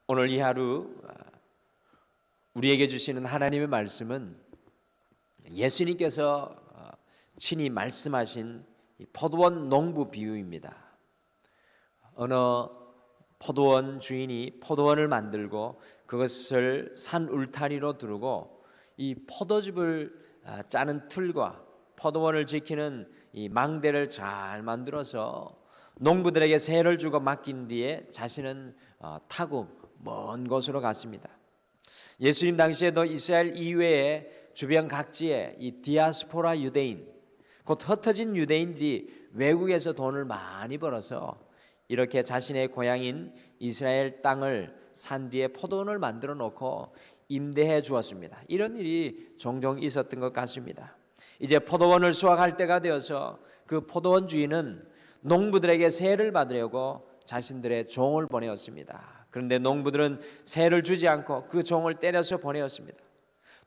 오늘 이 하루 우리에게 주시는 하나님의 말씀은 예수님께서 친히 말씀하신 포도원 농부 비유입니다. 어느 포도원 주인이 포도원을 만들고 그것을 산 울타리로 두르고 이 포도즙을 짜는 틀과 포도원을 지키는 이 망대를 잘 만들어서 농부들에게 세를 주고 맡긴 뒤에 자신은 타고 먼 곳으로 갔습니다. 예수님 당시에도 이스라엘 이외에 주변 각지에 이 디아스포라 유대인, 곧 흩어진 유대인들이 외국에서 돈을 많이 벌어서 이렇게 자신의 고향인 이스라엘 땅을 산 뒤에 포도원을 만들어 놓고 임대해 주었습니다. 이런 일이 종종 있었던 것 같습니다. 이제 포도원을 수확할 때가 되어서 그 포도원 주인은 농부들에게 세를 받으려고 자신들의 종을 보내었습니다. 그런데 농부들은 세를 주지 않고 그 종을 때려서 보내었습니다.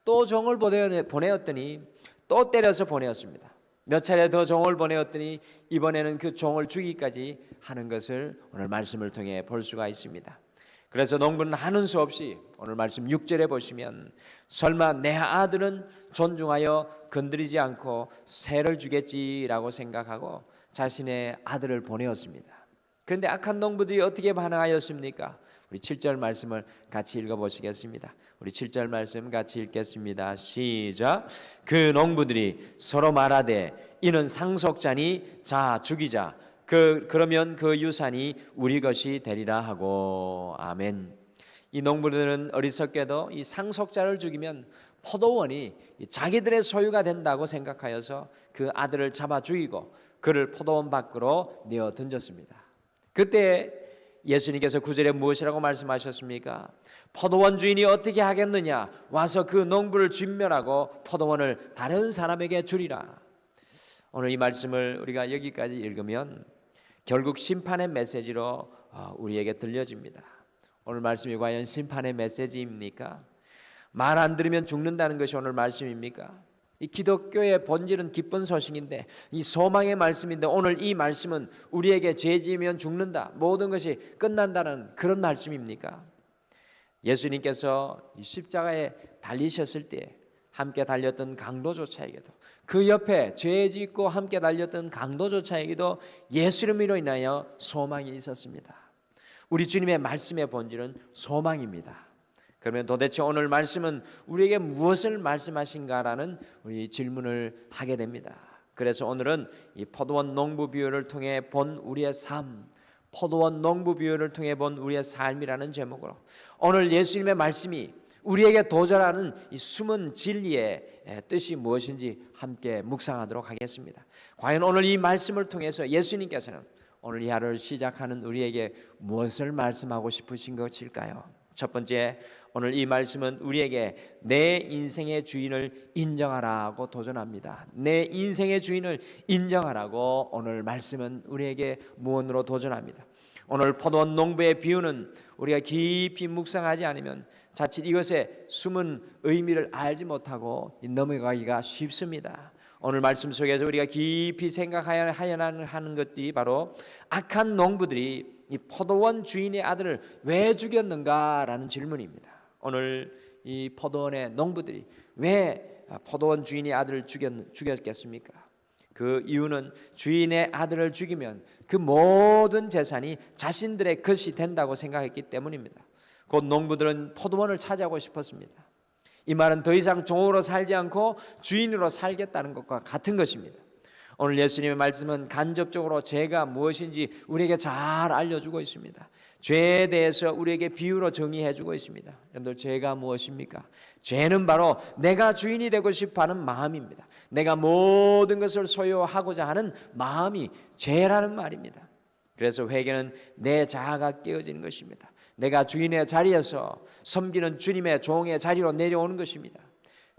또 종을 보내었더니 또 때려서 보내었습니다. 몇 차례 더 종을 보내었더니 이번에는 그 종을 죽이기까지 하는 것을 오늘 말씀을 통해 볼 수가 있습니다. 그래서 농부는 하는 수 없이 오늘 말씀 6절에 보시면 설마 내 아들은 존중하여 건드리지 않고 세를 주겠지라고 생각하고 자신의 아들을 보내었습니다. 그런데 악한 농부들이 어떻게 반응하였습니까? 우리 7절 말씀을 같이 읽어보시겠습니다. 우리 7절 말씀 같이 읽겠습니다. 시작. 그 농부들이 서로 말하되 이는 상속자니 자 죽이자. 그러면 그 유산이 우리 것이 되리라 하고. 아멘. 이 농부들은 어리석게도 이 상속자를 죽이면 포도원이 자기들의 소유가 된다고 생각하여서 그 아들을 잡아 죽이고 그를 포도원 밖으로 내어 던졌습니다. 그때 예수님께서 9절에 무엇이라고 말씀하셨습니까? 포도원 주인이 어떻게 하겠느냐? 와서 그 농부를 진멸하고 포도원을 다른 사람에게 주리라. 오늘 이 말씀을 우리가 여기까지 읽으면 결국 심판의 메시지로 우리에게 들려집니다. 오늘 말씀이 과연 심판의 메시지입니까? 말 안 들으면 죽는다는 것이 오늘 말씀입니까? 이 기독교의 본질은 기쁜 소식인데 이 소망의 말씀인데 오늘 이 말씀은 우리에게 죄 지으면 죽는다, 모든 것이 끝난다는 그런 말씀입니까? 예수님께서 이 십자가에 달리셨을 때 함께 달렸던 강도조차에게도 그 옆에 죄 짓고 함께 달렸던 강도조차에게도 예수 이름으로 인하여 소망이 있었습니다. 우리 주님의 말씀의 본질은 소망입니다. 그러면 도대체 오늘 말씀은 우리에게 무엇을 말씀하신가라는 우리 질문을 하게 됩니다. 그래서 오늘은 이 포도원 농부 비유를 통해 본 우리의 삶, 포도원 농부 비유를 통해 본 우리의 삶이라는 제목으로 오늘 예수님의 말씀이 우리에게 도전하는 이 숨은 진리의 뜻이 무엇인지 함께 묵상하도록 하겠습니다. 과연 오늘 이 말씀을 통해서 예수님께서는 오늘 이 하루를 시작하는 우리에게 무엇을 말씀하고 싶으신 것일까요? 첫 번째, 오늘 이 말씀은 우리에게 내 인생의 주인을 인정하라고 도전합니다. 내 인생의 주인을 인정하라고 오늘 말씀은 우리에게 무언으로 도전합니다. 오늘 포도원 농부의 비유는 우리가 깊이 묵상하지 않으면 자칫 이것의 숨은 의미를 알지 못하고 넘어가기가 쉽습니다. 오늘 말씀 속에서 우리가 깊이 생각해야 하는 것들이 바로 악한 농부들이 이 포도원 주인의 아들을 왜 죽였는가라는 질문입니다. 오늘 이 포도원의 농부들이 왜 포도원 주인의 아들을 죽였겠습니까? 그 이유는 주인의 아들을 죽이면 그 모든 재산이 자신들의 것이 된다고 생각했기 때문입니다. 곧 농부들은 포도원을 차지하고 싶었습니다. 이 말은 더 이상 종으로 살지 않고 주인으로 살겠다는 것과 같은 것입니다. 오늘 예수님의 말씀은 간접적으로 죄가 무엇인지 우리에게 잘 알려주고 있습니다. 죄에 대해서 우리에게 비유로 정의해주고 있습니다. 여러분들, 죄가 무엇입니까? 죄는 바로 내가 주인이 되고 싶어하는 마음입니다. 내가 모든 것을 소유하고자 하는 마음이 죄라는 말입니다. 그래서 회개는 내 자아가 깨어지는 것입니다. 내가 주인의 자리에서 섬기는 주님의 종의 자리로 내려오는 것입니다.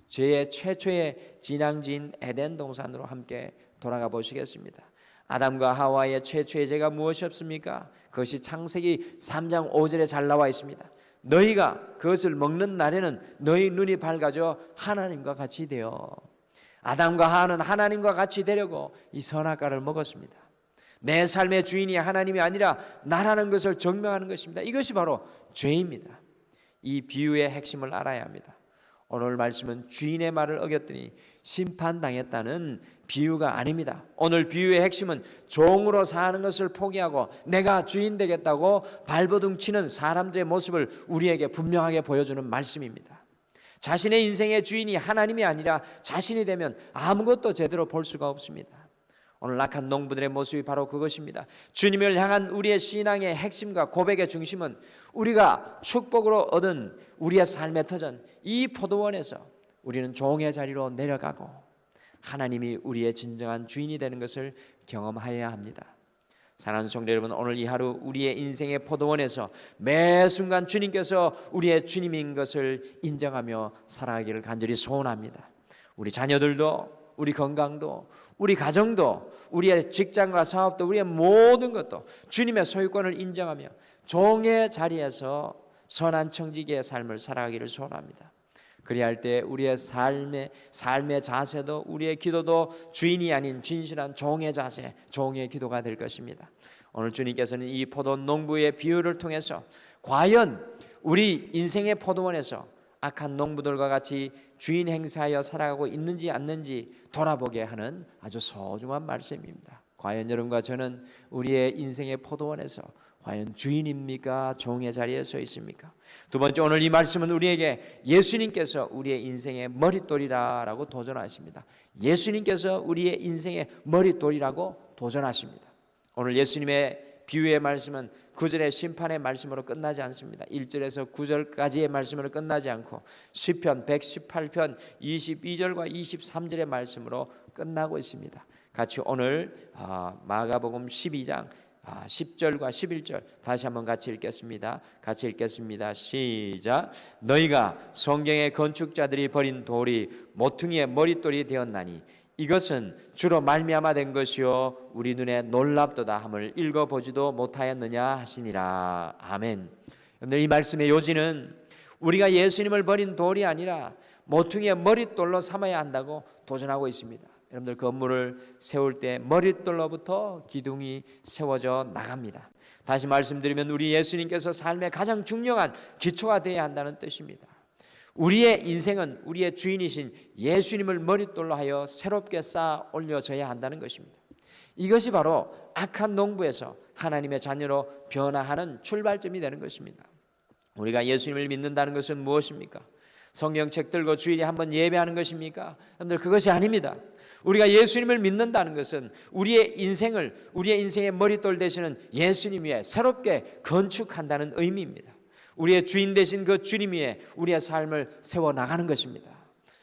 죄의 최초의 진앙지인 에덴 동산으로 함께 돌아가 보시겠습니다. 아담과 하와의 최초의 죄가 무엇이었습니까? 그것이 창세기 3장 5절에 잘 나와 있습니다. 너희가 그것을 먹는 날에는 너희 눈이 밝아져 하나님과 같이 되어. 아담과 하와는 하나님과 같이 되려고 이 선악과를 먹었습니다. 내 삶의 주인이 하나님이 아니라 나라는 것을 증명하는 것입니다. 이것이 바로 죄입니다. 이 비유의 핵심을 알아야 합니다. 오늘 말씀은 주인의 말을 어겼더니 심판당했다는 비유가 아닙니다. 오늘 비유의 핵심은 종으로 사는 것을 포기하고 내가 주인 되겠다고 발버둥 치는 사람들의 모습을 우리에게 분명하게 보여주는 말씀입니다. 자신의 인생의 주인이 하나님이 아니라 자신이 되면 아무것도 제대로 볼 수가 없습니다. 오늘 악한 농부들의 모습이 바로 그것입니다. 주님을 향한 우리의 신앙의 핵심과 고백의 중심은 우리가 축복으로 얻은 우리의 삶의 터전, 이 포도원에서 우리는 종의 자리로 내려가고 하나님이 우리의 진정한 주인이 되는 것을 경험하여야 합니다. 사랑하는 성도 여러분, 오늘 이 하루 우리의 인생의 포도원에서 매 순간 주님께서 우리의 주님인 것을 인정하며 살아가기를 간절히 소원합니다. 우리 자녀들도, 우리 건강도, 우리 가정도, 우리의 직장과 사업도, 우리의 모든 것도 주님의 소유권을 인정하며 종의 자리에서 선한 청지기의 삶을 살아가기를 소원합니다. 그리할 때 우리의 삶의 자세도, 우리의 기도도 주인이 아닌 진실한 종의 자세, 종의 기도가 될 것입니다. 오늘 주님께서는 이 포도원 농부의 비유를 통해서 과연 우리 인생의 포도원에서 악한 농부들과 같이 주인 행세하여 살아가고 있는지 않는지 돌아보게 하는 아주 소중한 말씀입니다. 과연 여러분과 저는 우리의 인생의 포도원에서 과연 주인입니까? 종의 자리에 서 있습니까? 두 번째, 오늘 이 말씀은 우리에게 예수님께서 우리의 인생의 머릿돌이라고 도전하십니다. 예수님께서 우리의 인생의 머릿돌이라고 도전하십니다. 오늘 예수님의 비유의 말씀은 9절의 심판의 말씀으로 끝나지 않습니다. 1절에서 9절까지의 말씀으로 끝나지 않고 시편 118편 22절과 23절의 말씀으로 끝나고 있습니다. 같이 오늘 마가복음 12장 10절과 11절 다시 한번 같이 읽겠습니다. 같이 읽겠습니다. 시작. 너희가 성경의 건축자들이 버린 돌이 모퉁이의 머릿돌이 되었나니 이것은 주로 말미암아 된 것이요 우리 눈에 놀랍도다 함을 읽어보지도 못하였느냐 하시니라. 아멘. 여러분들, 이 말씀의 요지는 우리가 예수님을 버린 돌이 아니라 모퉁이의 머릿돌로 삼아야 한다고 도전하고 있습니다. 여러분들, 건물을 세울 때 머릿돌로부터 기둥이 세워져 나갑니다. 다시 말씀드리면 우리 예수님께서 삶의 가장 중요한 기초가 되어야 한다는 뜻입니다. 우리의 인생은 우리의 주인이신 예수님을 머릿돌로 하여 새롭게 쌓아 올려져야 한다는 것입니다. 이것이 바로 악한 농부에서 하나님의 자녀로 변화하는 출발점이 되는 것입니다. 우리가 예수님을 믿는다는 것은 무엇입니까? 성경책 들고 주일에 한번 예배하는 것입니까? 여러분들, 그것이 아닙니다. 우리가 예수님을 믿는다는 것은 우리의 인생의 머릿돌 되시는 예수님 위에 새롭게 건축한다는 의미입니다. 우리의 주인 되신 그 주님 위에 우리의 삶을 세워나가는 것입니다.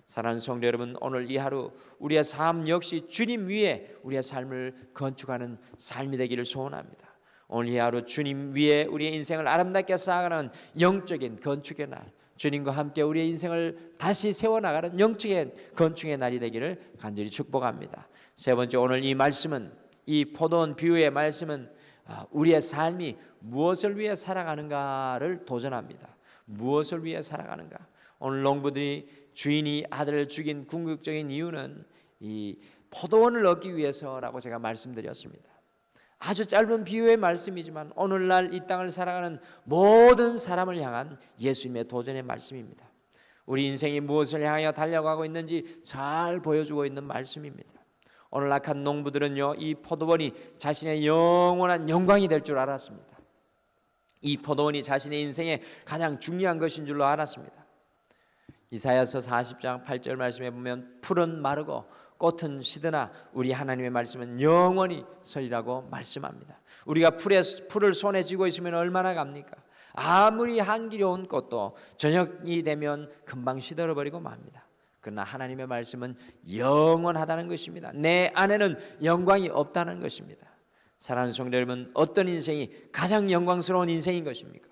사랑하는 성도 여러분, 오늘 이 하루 우리의 삶 역시 주님 위에 우리의 삶을 건축하는 삶이 되기를 소원합니다. 오늘 이 하루 주님 위에 우리의 인생을 아름답게 쌓아가는 영적인 건축의 날, 주님과 함께 우리의 인생을 다시 세워나가는 영적인 건축의 날이 되기를 간절히 축복합니다. 세 번째, 오늘 이 말씀은, 이 포도원 비유의 말씀은 우리의 삶이 무엇을 위해 살아가는가를 도전합니다. 무엇을 위해 살아가는가? 오늘 농부들이 주인이 아들을 죽인 궁극적인 이유는 이 포도원을 얻기 위해서라고 제가 말씀드렸습니다. 아주 짧은 비유의 말씀이지만 오늘날 이 땅을 살아가는 모든 사람을 향한 예수님의 도전의 말씀입니다. 우리 인생이 무엇을 향하여 달려가고 있는지 잘 보여주고 있는 말씀입니다. 오늘 악한 농부들은요, 이 포도원이 자신의 영원한 영광이 될 줄 알았습니다. 이 포도원이 자신의 인생의 가장 중요한 것인 줄로 알았습니다. 이사야서 40장 8절 말씀에 보면 풀은 마르고 꽃은 시드나 우리 하나님의 말씀은 영원히 서리라고 말씀합니다. 우리가 풀을 손에 쥐고 있으면 얼마나 갑니까? 아무리 향기로운 꽃도 저녁이 되면 금방 시들어버리고 맙니다. 그러나 하나님의 말씀은 영원하다는 것입니다. 내 안에는 영광이 없다는 것입니다. 사랑하는 성도 여러분, 어떤 인생이 가장 영광스러운 인생인 것입니까?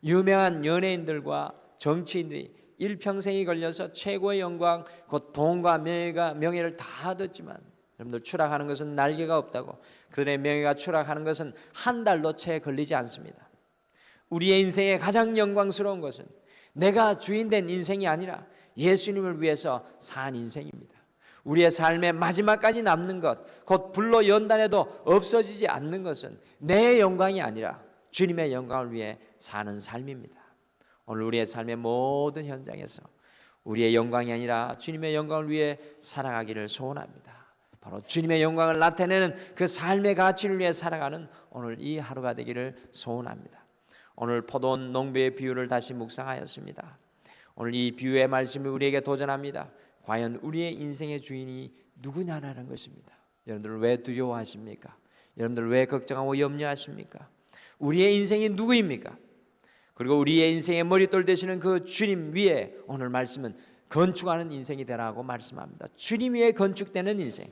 유명한 연예인들과 정치인들이 일평생이 걸려서 최고의 영광, 곧 돈과 명예를 다 얻었지만 여러분들, 추락하는 것은 날개가 없다고, 그들의 명예가 추락하는 것은 한 달도 채 걸리지 않습니다. 우리의 인생의 가장 영광스러운 것은 내가 주인된 인생이 아니라 예수님을 위해서 산 인생입니다. 우리의 삶의 마지막까지 남는 것, 곧 불로 연단해도 없어지지 않는 것은 내 영광이 아니라 주님의 영광을 위해 사는 삶입니다. 오늘 우리의 삶의 모든 현장에서 우리의 영광이 아니라 주님의 영광을 위해 살아가기를 소원합니다. 바로 주님의 영광을 나타내는 그 삶의 가치를 위해 살아가는 오늘 이 하루가 되기를 소원합니다. 오늘 포도원 농부의 비유를 다시 묵상하였습니다. 오늘 이 비유의 말씀이 우리에게 도전합니다. 과연 우리의 인생의 주인이 누구냐라는 것입니다. 여러분들 왜 두려워하십니까? 여러분들 왜 걱정하고 염려하십니까? 우리의 인생이 누구입니까? 그리고 우리의 인생의 머릿돌 되시는 그 주님 위에 오늘 말씀은 건축하는 인생이 되라고 말씀합니다. 주님 위에 건축되는 인생,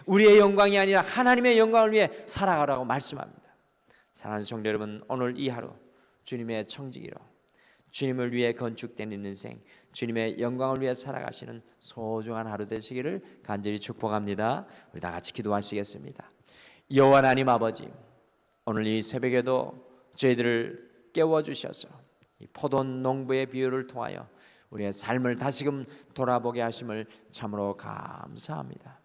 우리의 영광이 아니라 하나님의 영광을 위해 살아가라고 말씀합니다. 사랑하는 성도 여러분, 오늘 이 하루 주님의 청지기로 주님을 위해 건축되는 인생, 주님의 영광을 위해 살아가시는 소중한 하루 되시기를 간절히 축복합니다. 우리 다 같이 기도하시겠습니다. 여호와 하나님 아버지, 오늘 이 새벽에도 저희들을 깨워주셔서 이 포도원 농부의 비유를 통하여 우리의 삶을 다시금 돌아보게 하심을 참으로 감사합니다.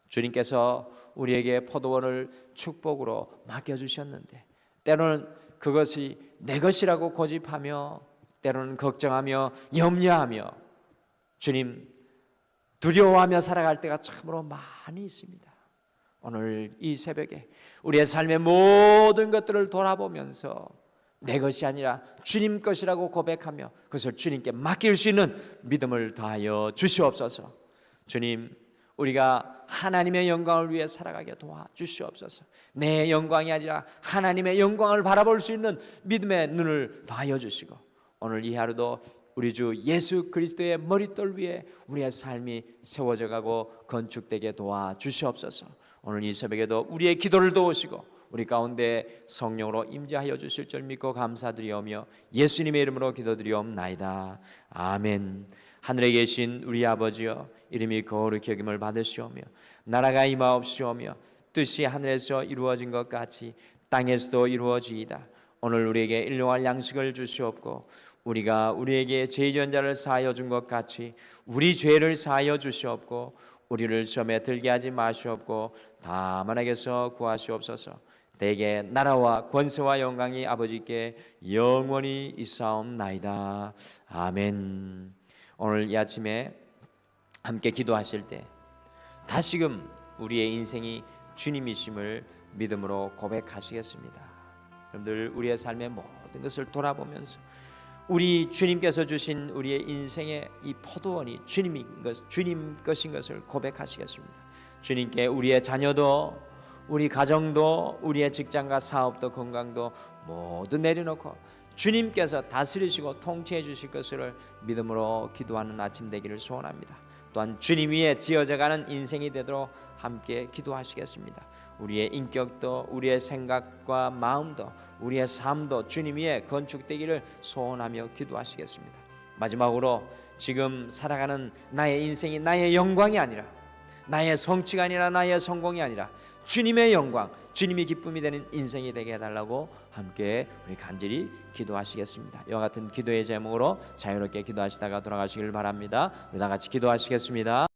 주님께서 우리에게 포도원을 축복으로 맡겨주셨는데 때로는 그것이 내 것이라고 고집하며 때로는 걱정하며 염려하며 주님 두려워하며 살아갈 때가 참으로 많이 있습니다. 오늘 이 새벽에 우리의 삶의 모든 것들을 돌아보면서 내 것이 아니라 주님 것이라고 고백하며 그것을 주님께 맡길 수 있는 믿음을 더하여 주시옵소서. 주님, 우리가 하나님의 영광을 위해 살아가게 도와주시옵소서. 내 영광이 아니라 하나님의 영광을 바라볼 수 있는 믿음의 눈을 더하여 주시고 오늘 이 하루도 우리 주 예수 그리스도의 머릿돌 위에 우리의 삶이 세워져 가고 건축되게 도와주시옵소서. 오늘 이 새벽에도 우리의 기도를 도우시고 우리 가운데 성령으로 임재하여 주실 줄 믿고 감사드리오며 예수님의 이름으로 기도드리옵나이다. 아멘. 하늘에 계신 우리 아버지여, 이름이 거룩히 여김을 받으시오며 나라가 임하옵시오며 뜻이 하늘에서 이루어진 것 같이 땅에서도 이루어지이다. 오늘 우리에게 일용할 양식을 주시옵고 우리가 우리에게 죄 지은 자를 사하여 준 것 같이 우리 죄를 사하여 주시옵고 우리를 시험에 들게 하지 마시옵고 다만 악에서 구하시옵소서. 대개 나라와 권세와 영광이 아버지께 영원히 있사옵나이다. 아멘. 오늘 이 아침에 함께 기도하실 때 다시금 우리의 인생이 주님이심을 믿음으로 고백하시겠습니다. 여러분들 우리의 삶의 모든 것을 돌아보면서 우리 주님께서 주신 우리의 인생의 이 포도원이 주님 것인 것을 고백하시겠습니다. 주님께 우리의 자녀도 우리 가정도 우리의 직장과 사업도 건강도 모두 내려놓고 주님께서 다스리시고 통치해 주실 것을 믿음으로 기도하는 아침 되기를 소원합니다. 또한 주님 위에 지어져가는 인생이 되도록 함께 기도하시겠습니다. 우리의 인격도 우리의 생각과 마음도 우리의 삶도 주님 위에 건축되기를 소원하며 기도하시겠습니다. 마지막으로 지금 살아가는 나의 인생이 나의 영광이 아니라 나의 성취가 아니라 나의 성공이 아니라 주님의 영광, 주님이 기쁨이 되는 인생이 되게 해달라고 함께 우리 간절히 기도하시겠습니다. 이와 같은 기도의 제목으로 자유롭게 기도하시다가 돌아가시길 바랍니다. 우리 다 같이 기도하시겠습니다.